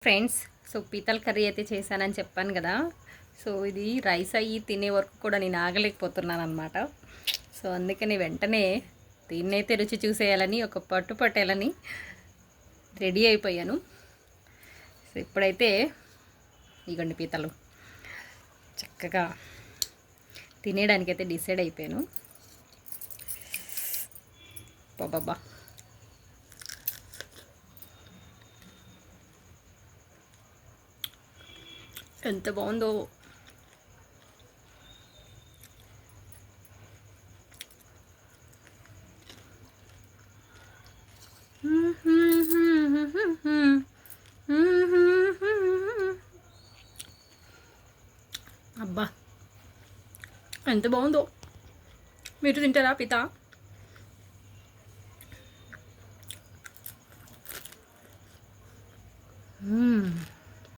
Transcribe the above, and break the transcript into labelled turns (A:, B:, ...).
A: Friends, so పీతల curry అయితే చేశానని చెప్పాను కదా. సో ఇది రైస్ అయ్యి తినే వరకు కూడా నేను ఆగలేకపోతున్నాను అనమాట. సో అందుకని వెంటనే దీన్నైతే రుచి చూసేయాలని ఒక పట్టు పట్టేయాలని రెడీ అయిపోయాను. సో ఇప్పుడైతే ఇగోండి పీతలు చక్కగా తినేయడానికైతే డిసైడ్ అయిపోయాను. బాబా ఎంత బాగుందో. అబ్బా ఎంత బాగుందో. మీరు తింటారా పీత?